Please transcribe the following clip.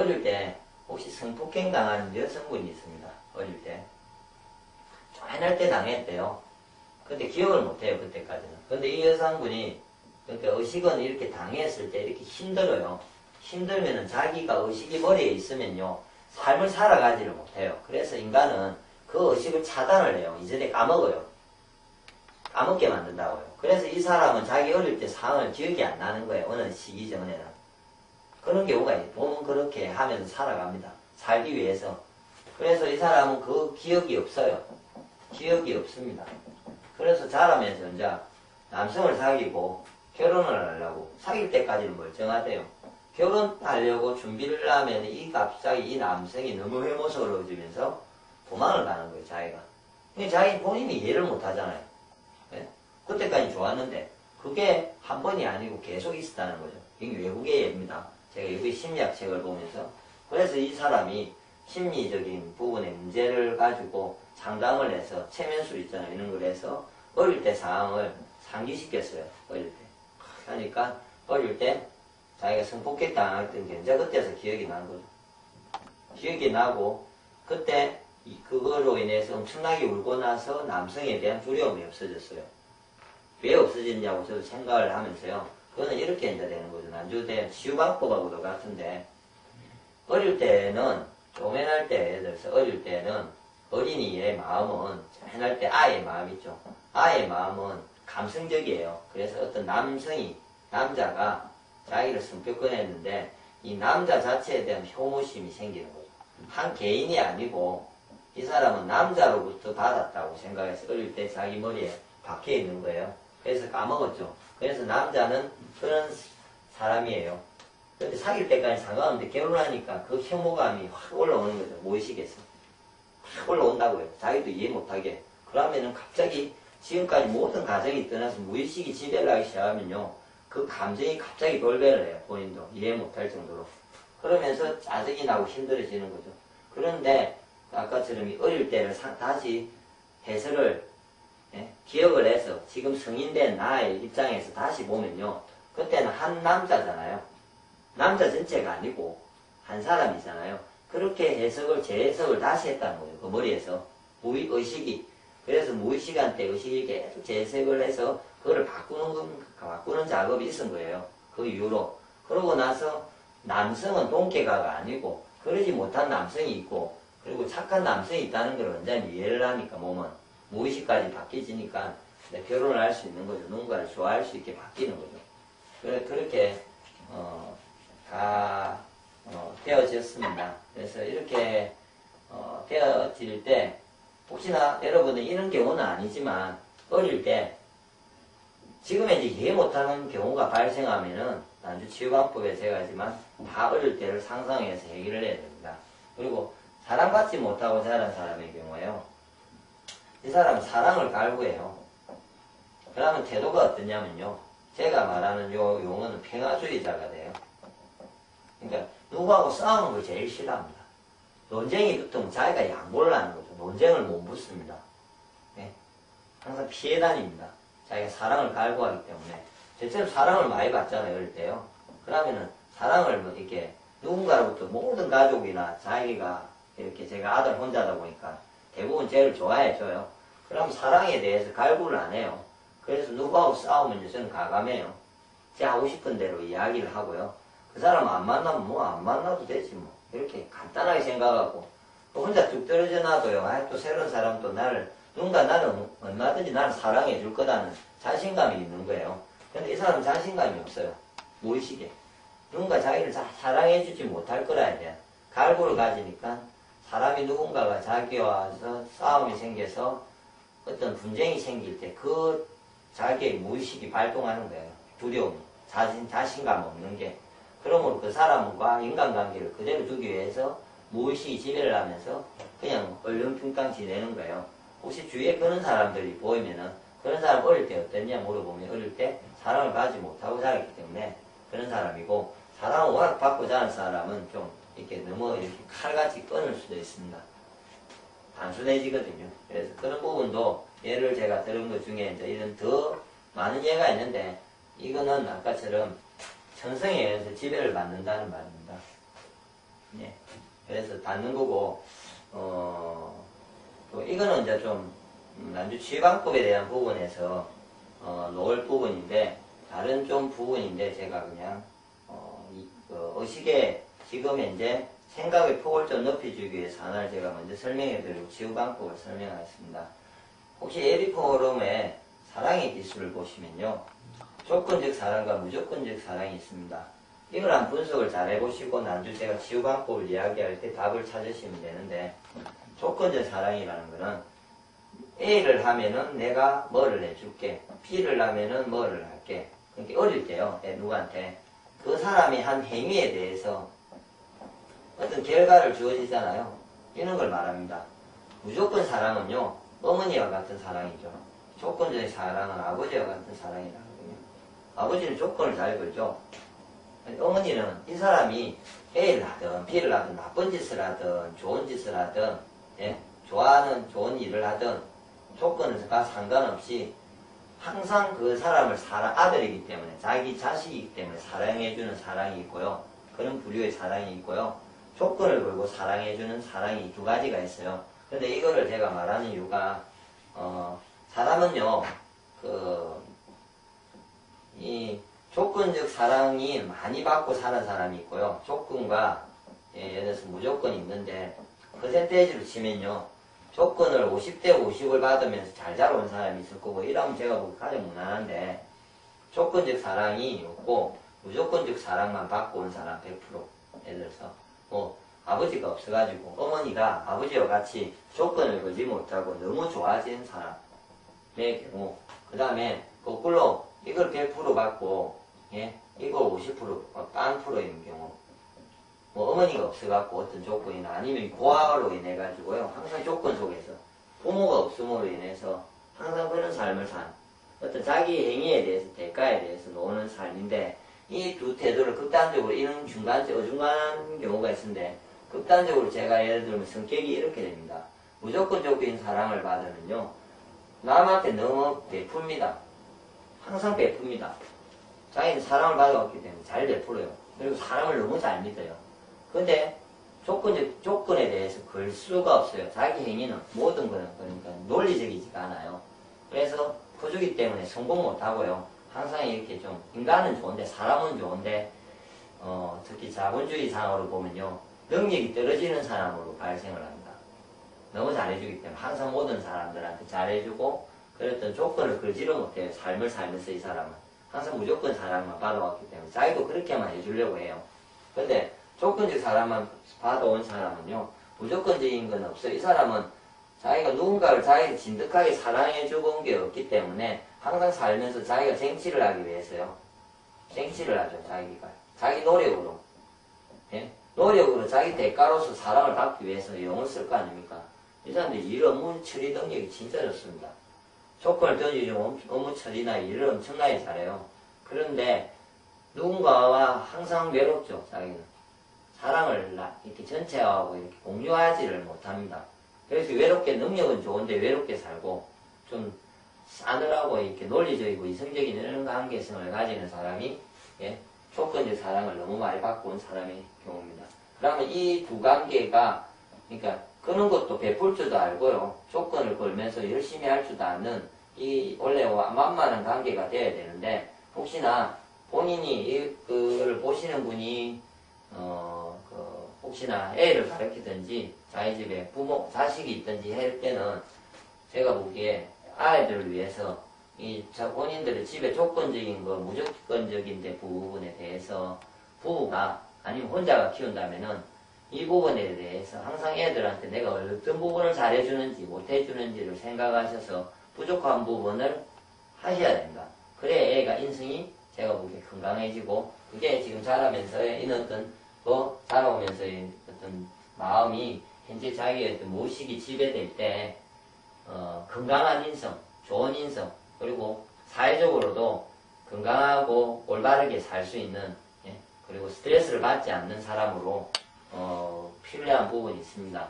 어릴 때 혹시 성폭행 당하는 여성분이 있습니다. 어릴 때. 조만할 때 당했대요. 근데 기억을 못해요, 그때까지는. 근데 이 여성분이, 그러니까 의식은 이렇게 당했을 때 이렇게 힘들어요. 힘들면은 자기가 의식이 머리에 있으면요, 삶을 살아가지를 못해요. 그래서 인간은 그 의식을 차단을 해요. 이전에 까먹어요. 까먹게 만든다고요. 그래서 이 사람은 자기 어릴 때 상황을 기억이 안 나는 거예요. 어느 시기 전에는. 그런 경우가 있어요. 보면 그렇게 하면서 살아갑니다. 살기 위해서. 그래서 이 사람은 그 기억이 없어요. 기억이 없습니다. 그래서 자라면서 이제 남성을 사귀고 결혼을 하려고 사귈 때까지는 멀쩡하대요. 결혼하려고 준비를 하면 갑자기 이 남성이 너무 혐오스러워지면서 도망을 가는 거예요, 자기가. 근데 자기 본인이 이해를 못 하잖아요. 네? 그때까지 좋았는데 그게 한 번이 아니고 계속 있었다는 거죠. 이게 외국의 예입니다. 제가 여기 심리학 책을 보면서. 그래서 이 사람이 심리적인 부분의 문제를 가지고 상담을 해서 체면술 있잖아요. 이런 걸 해서 어릴 때 상황을 상기시켰어요. 어릴 때. 그러니까 어릴 때 자기가 성폭행 당했던 게 이제 그때서 기억이 난 거죠. 기억이 나고 그때 그거로 인해서 엄청나게 울고 나서 남성에 대한 두려움이 없어졌어요. 왜 없어졌냐고 저도 생각을 하면서요. 그거는 이렇게 이제 되는 거죠. 난주대 치유방법하고도 같은데 어릴 때는 조맨할 때 예를 들어서 어릴 때는 어린이의 마음은 조맨할 때 아이의 마음 있죠. 아이의 마음은 감성적이에요. 그래서 어떤 남자가 자기를 성격 꺼냈는데 이 남자 자체에 대한 혐오심이 생기는 거죠. 한 개인이 아니고 이 사람은 남자로부터 받았다고 생각해서 어릴 때 자기 머리에 박혀 있는 거예요. 그래서 까먹었죠. 그래서 남자는 그런 사람이에요. 근데 사귈 때까지 상관없는데 결혼하니까 그 혐오감이 확 올라오는 거죠. 무의식에서. 확 올라온다고요. 자기도 이해 못하게. 그러면은 갑자기 지금까지 모든 가정이 떠나서 무의식이 지배를 하기 시작하면요. 그 감정이 갑자기 돌변을 해요. 본인도 이해 못할 정도로. 그러면서 짜증이 나고 힘들어지는 거죠. 그런데 아까처럼 어릴 때를 다시 해석을 기억을 해서 지금 성인된 나의 입장에서 다시 보면요. 그때는 한 남자잖아요. 남자 전체가 아니고 한 사람이잖아요. 그렇게 재해석을 다시 했다는 거예요. 그 머리에서. 의식이. 그래서 무의식한 때 의식이 계속 재해석을 해서 그거를 바꾸는 작업이 있은 거예요. 그 이후로. 그러고 나서 남성은 동계가가 아니고 그러지 못한 남성이 있고 그리고 착한 남성이 있다는 걸 완전히 이해를 하니까 몸은 무의식까지 바뀌지니까 결혼을 할 수 있는 거죠. 누군가를 좋아할 수 있게 바뀌는 거죠. 그렇게 다 되어졌습니다. 그래서 이렇게 되어질 때 혹시나 여러분은 이런 경우는 아니지만 어릴 때 지금에 이제 이해 못하는 경우가 발생하면은 난주 치유방법에 제가 하지만 다 어릴 때를 상상해서 해결을 해야 됩니다. 그리고 사랑받지 못하고 자란 사람의 경우에요. 이 사람은 사랑을 갈구해요. 그러면 태도가 어떠냐면요. 제가 말하는 요 용어는 평화주의자가 돼요. 그러니까 누구하고 싸우는 걸 제일 싫어합니다. 논쟁이 붙으면 자기가 양보를 하는 거죠. 논쟁을 못 붙습니다. 네? 항상 피해 다닙니다. 자기가 사랑을 갈구하기 때문에. 저처럼 사랑을 많이 받잖아요. 어릴 때요. 그러면은 사랑을 뭐 이렇게 누군가로부터 모든 가족이나 자기가 이렇게 제가 아들 혼자다 보니까 대부분 쟤를 좋아해줘요. 그럼 사랑에 대해서 갈구를 안 해요. 그래서 누구하고 싸우면 저는 가감해요. 제 하고 싶은 대로 이야기를 하고요. 그 사람 안 만나면 뭐 안 만나도 되지 뭐. 이렇게 간단하게 생각하고 혼자 뚝 떨어져 놔도요. 또 새로운 사람 또 누군가 나는 얼마든지 나를 사랑해 줄 거다는 자신감이 있는 거예요. 근데 이 사람은 자신감이 없어요. 무의식에. 누군가 자기를 사랑해 주지 못할 거라야 돼. 갈구를 가지니까 사람이 누군가가 자기와 싸움이 생겨서 어떤 분쟁이 생길 때 그 자기의 무의식이 발동하는 거예요. 두려움, 자신감 없는 게. 그러므로 그 사람과 인간관계를 그대로 두기 위해서 무의식이 지배를 하면서 그냥 얼렁뚱땅 지내는 거예요. 혹시 주위에 그런 사람들이 보이면은 그런 사람 어릴 때 어땠냐 물어보면 어릴 때 사랑을 받지 못하고 자랐기 때문에 그런 사람이고 사랑을 워낙 받고 자란 사람은 좀 이렇게 너무 이렇게 칼같이 끊을 수도 있습니다. 단순해지거든요. 그래서 그런 부분도 예를 제가 들은 것 중에 이제 이런 더 많은 예가 있는데 이거는 아까처럼 천성에 의해서 지배를 받는다는 말입니다. 예. 그래서 닿는 거고, 또 이거는 이제 좀 난주 치유방법에 대한 부분에서 놓을 부분인데, 다른 좀 부분인데 제가 그냥 의식의 지금 현재 생각의 폭을 좀 높여주기 위해서 하나를 제가 먼저 설명해드리고 치유방법을 설명하겠습니다. 혹시 에리포럼의 사랑의 기술을 보시면요, 조건적 사랑과 무조건적 사랑이 있습니다. 이걸 한 분석을 잘 해보시고 난주 제가 치유방법을 이야기할 때 답을 찾으시면 되는데, 조건적 사랑이라는 거는 A를 하면은 내가 뭐를 해줄게, B를 하면은 뭐를 할게. 그러니까 어릴 때요, 누구한테 그 사람이 한 행위에 대해서 어떤 결과를 주어지잖아요. 이런 걸 말합니다. 무조건 사랑은요, 어머니와 같은 사랑이죠. 조건적 사랑은 아버지와 같은 사랑이라거든요. 아버지는 조건을 잘 걸죠. 어머니는 이 사람이 A를 하든 B를 하든 나쁜 짓을 하든 좋은 짓을 하든, 예? 좋아하는 좋은 일을 하든 조건과 상관없이 항상 그 사람을 아들이기 때문에, 자기 자식이기 때문에 사랑해주는 사랑이 있고요. 그런 부류의 사랑이 있고요. 조건을 걸고 사랑해주는 사랑이 두 가지가 있어요. 근데 이거를 제가 말하는 이유가, 사람은요, 이 조건적 사랑이 많이 받고 사는 사람이 있고요. 조건과, 예를 들어서 무조건이 있는데, 퍼센테이지로 치면요, 조건을 50대 50을 받으면서 잘 자라온 사람이 있을 거고, 이러면 제가 보기 가장 무난한데, 조건적 사랑이 없고 무조건적 사랑만 받고 온 사람 100%. 예를 들어서 아버지가 없어가지고 어머니가 아버지와 같이 조건을 걸지 못하고 너무 좋아진 사람의 경우, 그 다음에 거꾸로 이걸 100% 받고, 예? 이걸 50% 딴 프로인 경우, 어머니가 없어갖고 어떤 조건이나 아니면 고아로 인해가지고요, 항상 조건 속에서 부모가 없음으로 인해서 항상 그런 삶을 산 어떤 자기 행위에 대해서, 대가에 대해서 노는 삶인데, 이 두 태도를 극단적으로, 이런 어중간한 경우가 있는데, 극단적으로 제가 예를 들면 성격이 이렇게 됩니다. 무조건적인 사랑을 받으면요, 남한테 너무 베풉니다. 항상 베풉니다. 자기는 사랑을 받아왔기 때문에 잘 베풀어요. 그리고 사람을 너무 잘 믿어요. 근데 조건에 대해서 걸 수가 없어요. 자기 행위는, 모든 거는, 그러니까 논리적이지가 않아요. 그래서 퍼주기 때문에 성공 못하고요. 항상 이렇게 좀, 인간은 좋은데, 사람은 좋은데, 특히 자본주의상으로 보면요, 능력이 떨어지는 사람으로 발생을 합니다. 너무 잘해주기 때문에 항상 모든 사람들한테 잘해주고, 그랬던 조건을 걸지를 못해요. 삶을 살면서 이 사람은. 항상 무조건 사랑만 받아왔기 때문에 자기도 그렇게만 해주려고 해요. 근데 조건적 사랑만 받아온 사람은요, 무조건적인 건 없어요. 이 사람은 자기가 누군가를 자기가 진득하게 사랑해주고 온 게 없기 때문에 항상 살면서 자기가 쟁취를 하기 위해서요. 쟁취를 하죠, 자기가. 자기 노력으로. 예? 노력으로 자기 대가로서 사랑을 받기 위해서 영을 쓸 거 아닙니까? 이 사람들이 일 업무 처리 능력이 진짜 좋습니다. 조건을 던지면 업무 처리나 일을 엄청나게 잘해요. 그런데 누군가와 항상 외롭죠, 자기는. 사랑을 이렇게 전체하고 이렇게 공유하지를 못합니다. 그래서 외롭게, 능력은 좋은데 외롭게 살고, 좀 싸늘하고 이렇게 논리적이고 이성적인 이런 관계성을 가지는 사람이, 예? 조건적 사랑을 너무 많이 받고 온 사람의 경우입니다. 그러면 이 두 관계가, 그러니까 그런 것도 베풀 줄도 알고요, 조건을 걸면서 열심히 할 줄도 아는, 이 원래 만만한 관계가 되어야 되는데, 혹시나 본인이 그걸 보시는 분이 혹시나 애를 가르치든지 자기 집에 부모, 자식이 있든지 할 때는 제가 보기에 아이들을 위해서 이 본인들의 집에 조건적인 거, 무조건적인 부분에 대해서 부부가 아니면 혼자가 키운다면은 이 부분에 대해서 항상 애들한테 내가 어떤 부분을 잘해주는지 못해주는지를 생각하셔서 부족한 부분을 하셔야 됩니다. 그래야 애가 인성이 제가 보기에 건강해지고, 그게 지금 자라면서의 이런 자라오면서의 어떤 마음이 현재 자기의 어떤 무의식이 지배될 때, 건강한 인성, 좋은 인성, 그리고 사회적으로도 건강하고 올바르게 살 수 있는, 예? 그리고 스트레스를 받지 않는 사람으로, 필요한 부분이 있습니다.